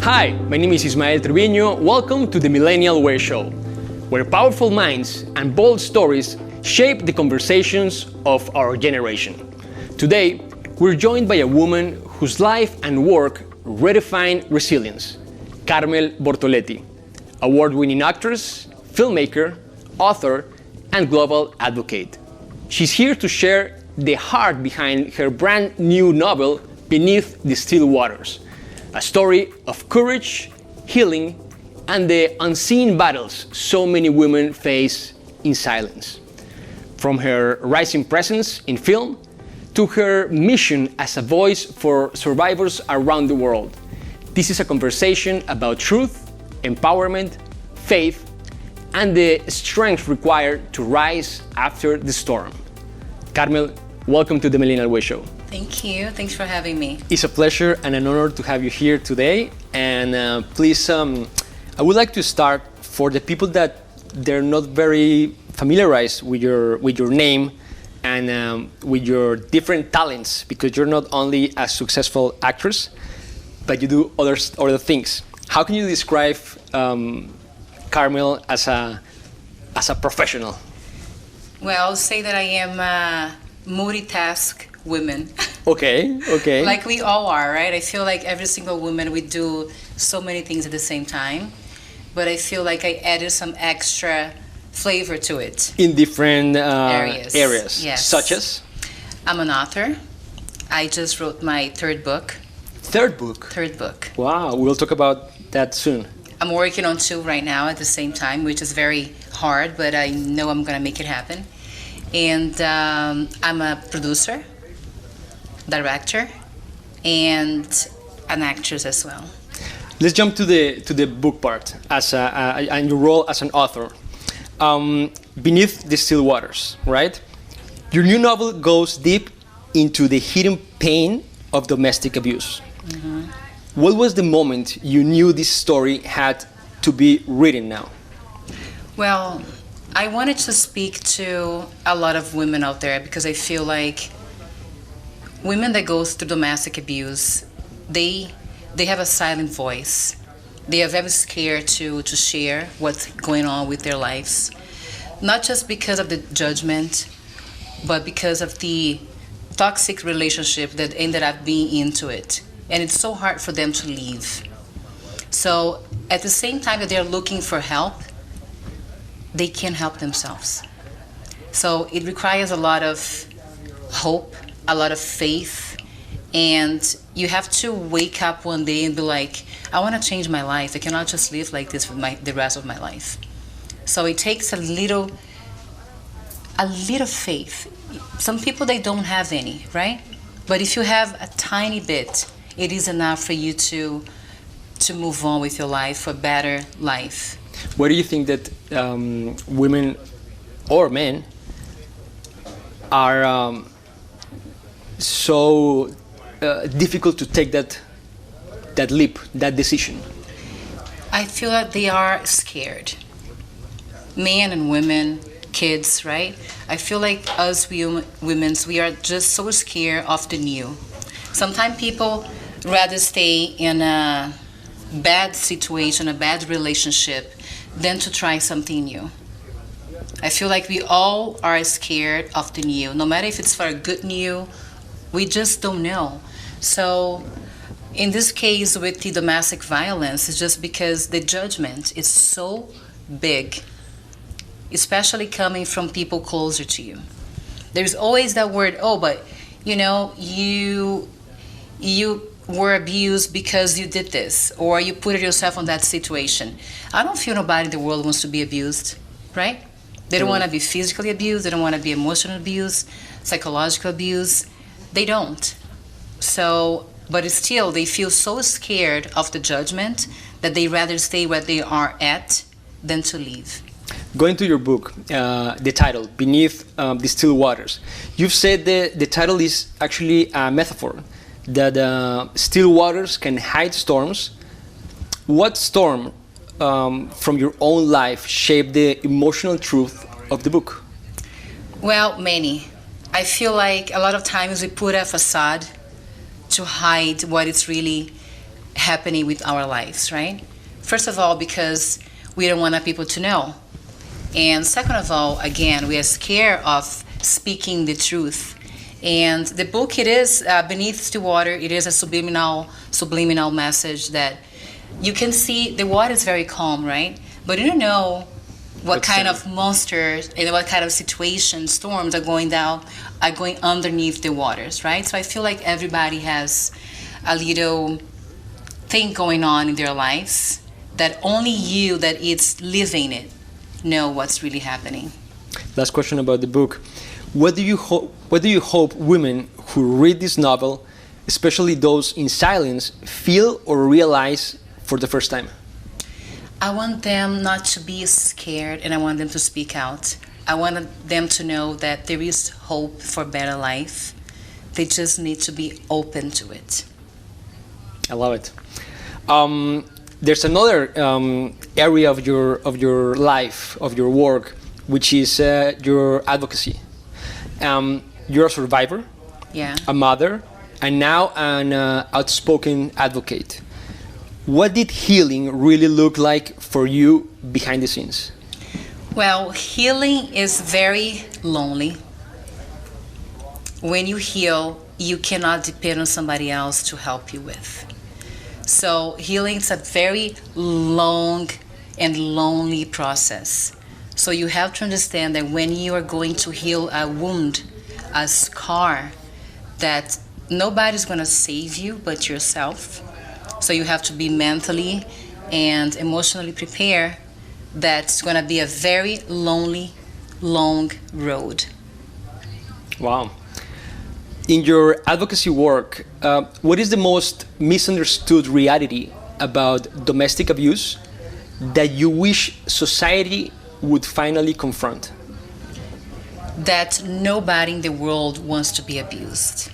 Hi, my name is Ismael Triviño. Welcome to the Millennial Way Show, where powerful minds and bold stories shape the conversations of our generation. Today, we're joined by a woman whose life and work redefine resilience, Karmel Bortoleti, award-winning actress, filmmaker, author, and global advocate. She's here to share the heart behind her brand new novel, Beneath the Still Waters, a story of courage, healing, and the unseen battles so many women face in silence. From her rising presence in film to her mission as a voice for survivors around the world, this is a conversation about truth, empowerment, faith, and the strength required to rise after the storm. Carmel, welcome to the Millennial Way Show. Thank you. Thanks for having me. It's a pleasure and an honor to have you here today. And please, I would like to start for the people that they're not very familiarized with your name and with your different talents, because you're not only a successful actress, but you do other things. How can you describe Carmel as a professional? Well, I'll say that I am a multitask woman. Okay. Like we all are, right? I feel like every single woman, we do so many things at the same time, but I feel like I added some extra flavor to it. In different areas. Yes. Such as? I'm an author. I just wrote my third book. Third book? Third book. Wow, we'll talk about that soon. I'm working on two right now at the same time, which is very hard, but I know I'm going to make it happen. And I'm a producer, director, and an actress as well. Let's jump to the book part and your role as an author. Beneath the Still Waters, right? Your new novel goes deep into the hidden pain of domestic abuse. Mm-hmm. What was the moment you knew this story had to be written now? Well, I wanted to speak to a lot of women out there because I feel like women that go through domestic abuse, they have a silent voice. They are very scared to share what's going on with their lives. Not just because of the judgment, but because of the toxic relationship that ended up being into it. And it's so hard for them to leave. So at the same time that they're looking for help, they can't help themselves. So it requires a lot of hope, a lot of faith, and you have to wake up one day and be like, I want to change my life. I cannot just live like this for the rest of my life. So it takes a little faith. Some people, they don't have any, right? But if you have a tiny bit, it is enough for you to move on with your life for a better life. Why do you think that women or men are so difficult to take that leap, that decision? I feel that they are scared. Men and women, kids, right? I feel like us women, we are just so scared of the new. Sometimes people rather stay in a bad situation, a bad relationship, than to try something new. I feel like we all are scared of the new. No matter if it's for a good new, we just don't know. So in this case with the domestic violence, it's just because the judgment is so big, especially coming from people closer to you. There's always that word, oh, but you were abused because you did this, or you put yourself in that situation. I don't feel nobody in the world wants to be abused, right? They don't want to be physically abused, they don't want to be emotional abused, psychological abuse. They don't. So, but still, they feel so scared of the judgment that they rather stay where they are at than to leave. Going to your book, the title, Beneath the Still Waters, you've said the title is actually a metaphor, that still waters can hide storms. What storm from your own life shaped the emotional truth of the book? Well, many. I feel like a lot of times we put a facade to hide what it's really happening with our lives, right? First of all, because we don't want people to know. And second of all, again, we are scared of speaking the truth. And the book, it is Beneath the Water. It is a subliminal message that you can see the water is very calm, right? But you don't know what kind of monsters and what kind of situations, storms are going underneath the waters, right? So I feel like everybody has a little thing going on in their lives that only you that is living it know what's really happening. Last question about the book. What do you hope women who read this novel, especially those in silence, feel or realize for the first time? I want them not to be scared, and I want them to speak out. I want them to know that there is hope for better life. They just need to be open to it. I love it. There's another area of your life, of your work, which is your advocacy. You're a survivor, a mother, and now an outspoken advocate. What did healing really look like for you behind the scenes? Well, healing is very lonely. When you heal, you cannot depend on somebody else to help you with. So healing is a very long and lonely process. So you have to understand that when you are going to heal a wound, a scar, that nobody's going to save you but yourself. So you have to be mentally and emotionally prepared. That's going to be a very lonely, long road. Wow. In your advocacy work, what is the most misunderstood reality about domestic abuse that you wish society would finally confront? That nobody in the world wants to be abused.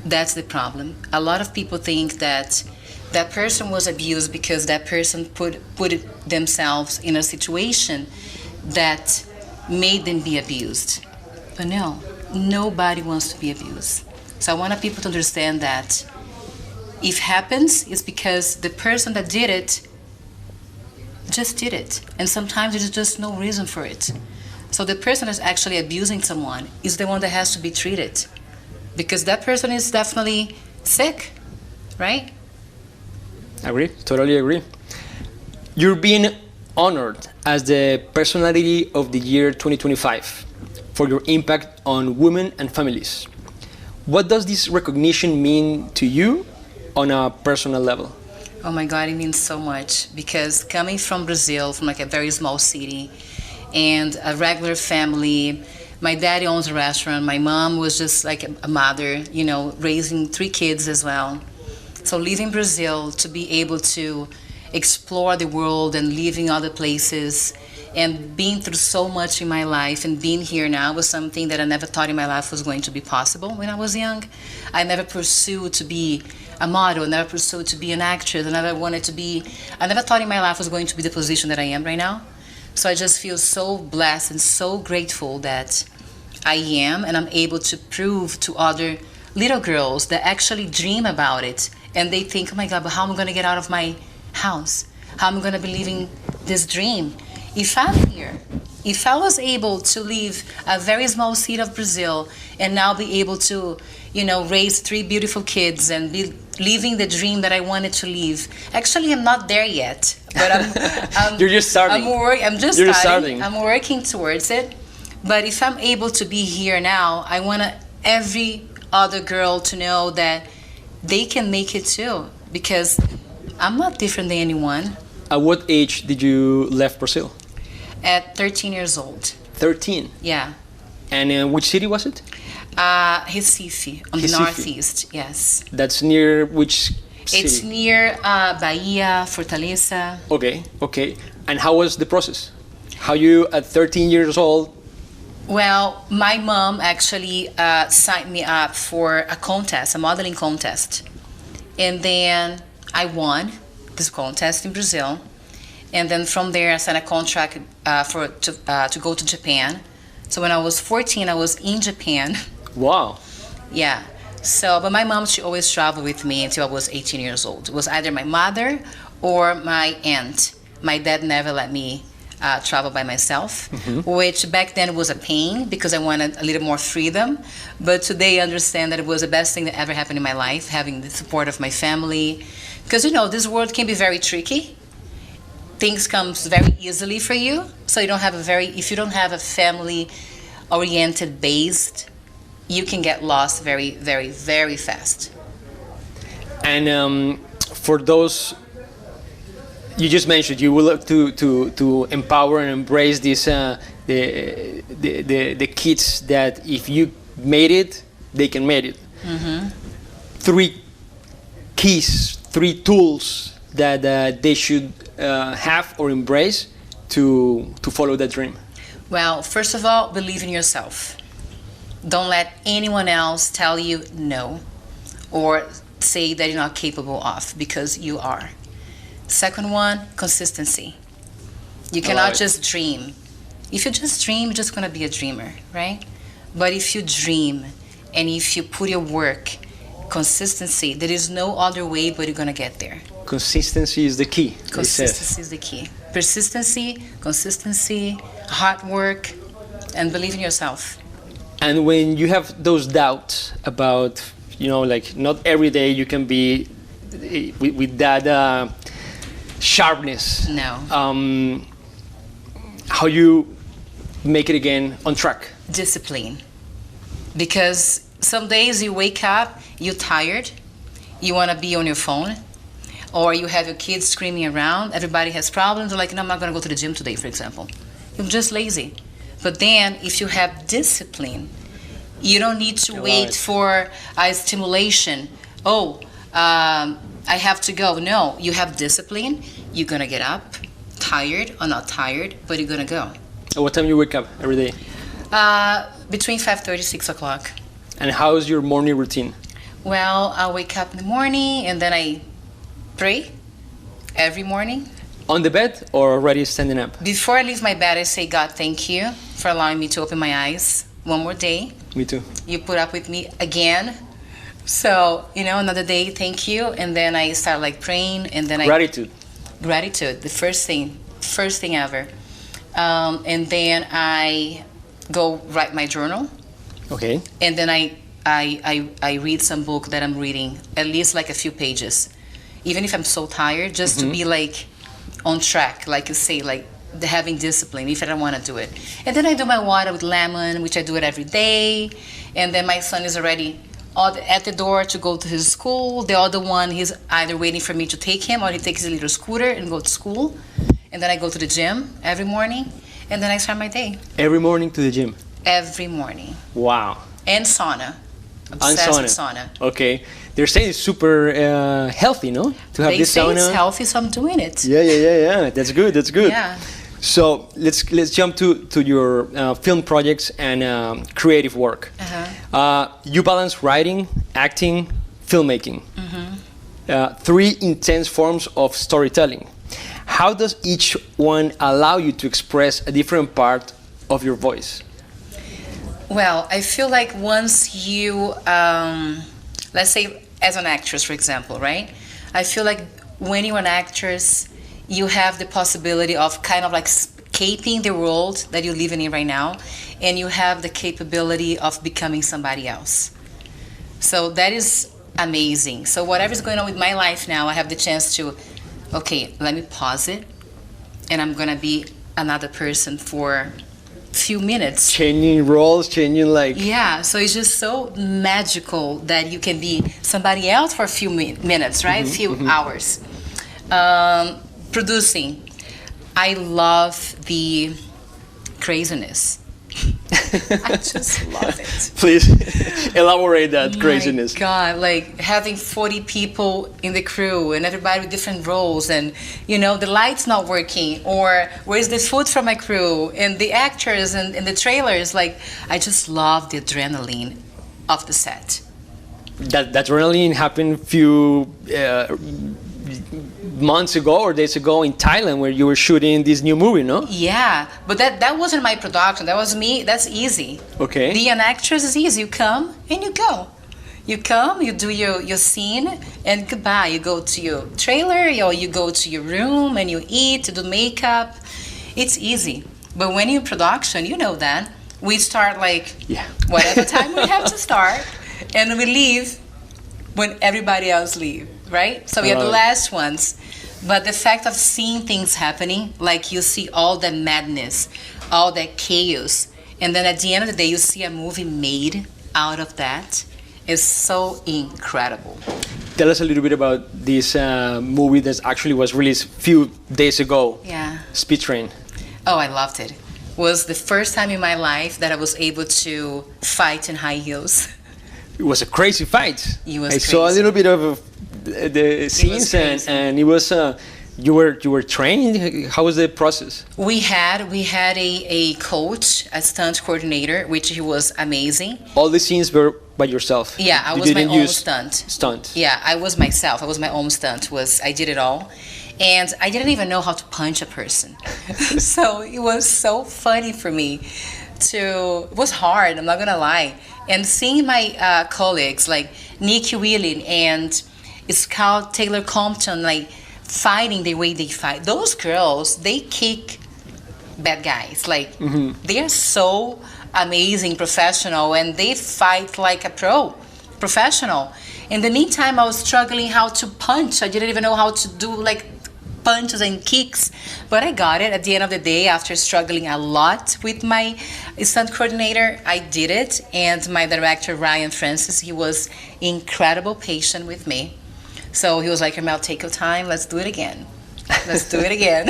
That's the problem. A lot of people think that that person was abused because that person put themselves in a situation that made them be abused. But no, nobody wants to be abused. So I want people to understand that if it happens, it's because the person that did it just did it. And sometimes there's just no reason for it. So the person that's actually abusing someone is the one that has to be treated, because that person is definitely sick, right? Agree, totally agree. You're being honored as the Personality of the Year 2025 for your impact on women and families. What does this recognition mean to you on a personal level? Oh my God, it means so much, because coming from Brazil, from like a very small city and a regular family, my daddy owns a restaurant, my mom was just like a mother, you know, raising 3 kids as well. So leaving Brazil to be able to explore the world and living other places and being through so much in my life and being here now was something that I never thought in my life was going to be possible when I was young. I never pursued to be a model, never pursued to be an actress, I never thought in my life was going to be the position that I am right now. So I just feel so blessed and so grateful that I am, and I'm able to prove to other little girls that actually dream about it, and they think, oh my God, but how am I going to get out of my house? How am I going to be living this dream? If I'm here, if I was able to leave a very small city of Brazil and now be able to, you know, raise 3 beautiful kids and be living the dream that I wanted to live. Actually, I'm not there yet, but I'm You're just starting. I'm just starting. I'm working towards it. But if I'm able to be here now, I want every other girl to know that they can make it too, because I'm not different than anyone. At what age did you left Brazil? At 13 years old. 13? Yeah. And which city was it? Recife, on the northeast, yes. That's near which city? It's near Bahia, Fortaleza. Okay. And how was the process? How you, at 13 years old? Well, my mom actually signed me up for a contest, a modeling contest. And then I won this contest in Brazil. And then from there, I signed a contract to go to Japan. So when I was 14, I was in Japan. Wow. Yeah. So, but my mom, she always traveled with me until I was 18 years old. It was either my mother or my aunt. My dad never let me travel by myself, which back then was a pain because I wanted a little more freedom. But today I understand that it was the best thing that ever happened in my life, having the support of my family. Because, you know, this world can be very tricky. Things come very easily for you. So you don't have if you don't have a family-oriented base, you can get lost very, very, very fast. And for those, you just mentioned, you will look to empower and embrace these the kids that if you made it, they can make it. Three keys, three tools that they should have or embrace to follow that dream. Well, first of all, believe in yourself. Don't let anyone else tell you no or say that you're not capable of, because you are. Second one, consistency. You cannot just dream. If you just dream, you're just going to be a dreamer, right? But if you dream and if you put your work, consistency, there is no other way but you're going to get there. Consistency is the key. Consistency is the key. Persistency, consistency, hard work, and believe in yourself. And when you have those doubts about, you know, like not every day you can be with that sharpness. No. How you make it again on track? Discipline. Because some days you wake up, you're tired, you want to be on your phone, or you have your kids screaming around, everybody has problems, like, no, I'm not going to go to the gym today, for example. You're just lazy. But then, if you have discipline, you don't need to wait for a stimulation. I have to go. No, you have discipline. You're going to get up, tired or not tired, but you're going to go. What time you wake up every day? Between 5:30, 6 o'clock. And how is your morning routine? Well, I wake up in the morning and then I pray every morning. On the bed or already standing up? Before I leave my bed, I say, God, thank you for allowing me to open my eyes one more day. Me too. You put up with me again. So, you know, another day, thank you. And then I start like praying and then Gratitude. Gratitude, the first thing ever. And then I go write my journal. Okay. And then I read some book that I'm reading, at least like a few pages. Even if I'm so tired, just to be like on track, like you say, like having discipline if I don't want to do it. And then I do my water with lemon, which I do it every day. And then my son is already at the door to go to his school. The other one, he's either waiting for me to take him or he takes his little scooter and go to school. And then I go to the gym every morning. And then I start my day. Every morning to the gym? Every morning. Wow. And sauna. Obsessed with sauna. Okay. They're saying it's super healthy, no? To have this sauna. They say it's healthy, so I'm doing it. Yeah. That's good. Yeah. So let's jump to your film projects and creative work. You balance writing, acting, filmmaking. Three intense forms of storytelling. How does each one allow you to express a different part of your voice? Well, I feel like once you, let's say as an actress, for example, right? I feel like when you're an actress, you have the possibility of kind of like escaping the world that you're living in right now, and you have the capability of becoming somebody else. So that is amazing. So whatever's going on with my life now, I have the chance to, okay, let me pause it, and I'm gonna be another person for few minutes. Changing roles, changing like... Yeah, so it's just so magical that you can be somebody else for a few minutes, right? Few hours. Producing. I love the craziness. I just love it. Please elaborate that craziness. My God, like having 40 people in the crew and everybody with different roles, and you know the lights not working, or where's the food from my crew, and the actors and the trailers. Like I just love the adrenaline of the set. That adrenaline happened few months ago or days ago in Thailand where you were shooting this new movie, no? Yeah, but that wasn't my production. That was me. That's easy. Okay. Being an actress is easy. You come and you go. You come, you do your scene, and goodbye. You go to your trailer, or you go to your room, and you eat, you do makeup. It's easy. But when you're in production, you know that. We start like whatever time we have to start, and we leave when everybody else leave, right? So we are the last ones. But the fact of seeing things happening, like you see all the madness, all that chaos, and then at the end of the day, you see a movie made out of that, is so incredible. Tell us a little bit about this movie that actually was released a few days ago. Yeah. Speed Train. Oh, I loved it. It was the first time in my life that I was able to fight in high heels. It was a crazy fight. It was I crazy. saw a little bit of the scenes, and it was you were trained. How was the process? We had a coach, a stunt coordinator, which he was amazing. All the scenes were by yourself. Yeah, I was my own stunt. Yeah, I was myself. I was my own stunt. I did it all, and I didn't even know how to punch a person. So it was so funny for me. It was hard. I'm not gonna lie. And seeing my colleagues like Nikki Whelan and Scout Taylor Compton, like fighting the way they fight. Those girls, they kick bad guys. Like they are so amazing, professional, and they fight like a professional. In the meantime, I was struggling how to punch. I didn't even know how to do like punches and kicks, but I got it. At the end of the day, after struggling a lot with my stunt coordinator, I did it. And my director, Ryan Francis, he was incredible patient with me. So he was like, Carmel, take your time. Let's do it again. Let's do it again.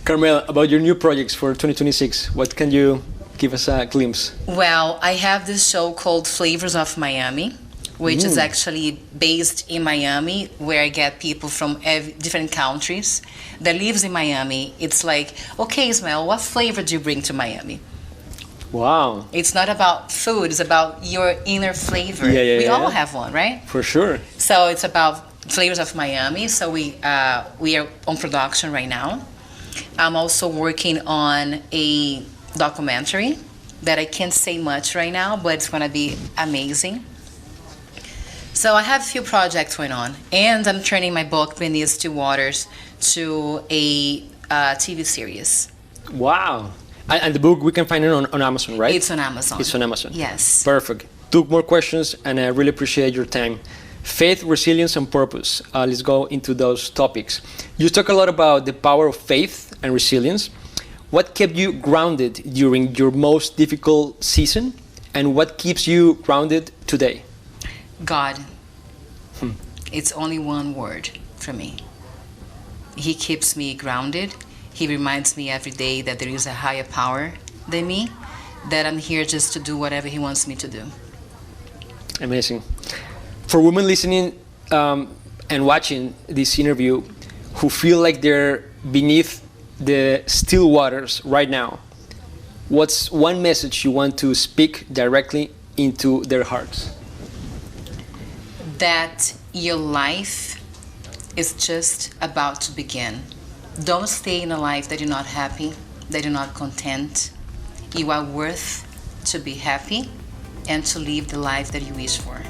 Carmel, about your new projects for 2026, what can you give us a glimpse? Well, I have this show called Flavors of Miami, which is actually based in Miami, where I get people from different countries that lives in Miami. It's like, okay, Ismael, what flavor do you bring to Miami? Wow. It's not about food, it's about your inner flavor. We all have one, right? For sure. So it's about Flavors of Miami. So we are on production right now. I'm also working on a documentary that I can't say much right now, but it's gonna be amazing. So I have a few projects going on, and I'm turning my book, Beneath Still Waters, to a TV series. Wow. And the book, we can find it on Amazon, right? It's on Amazon. It's on Amazon. Yes. Perfect. 2 more questions, and I really appreciate your time. Faith, resilience, and purpose. Let's go into those topics. You talk a lot about the power of faith and resilience. What kept you grounded during your most difficult season, and what keeps you grounded today? God. It's only one word for me. He keeps me grounded. He reminds me every day that there is a higher power than me, that I'm here just to do whatever he wants me to do. Amazing. For women listening and watching this interview who feel like they're beneath the still waters right now, what's one message you want to speak directly into their hearts? That your life is just about to begin. Don't stay in a life that you're not happy, that you're not content. You are worth to be happy and to live the life that you wish for.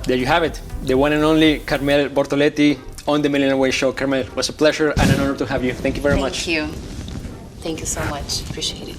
There you have it, the one and only Karmel Bortoleti on the Millennial Way Show. Carmel, it was a pleasure and an honor to have you. Thank you very much. Thank you. Thank you so much. Appreciate it.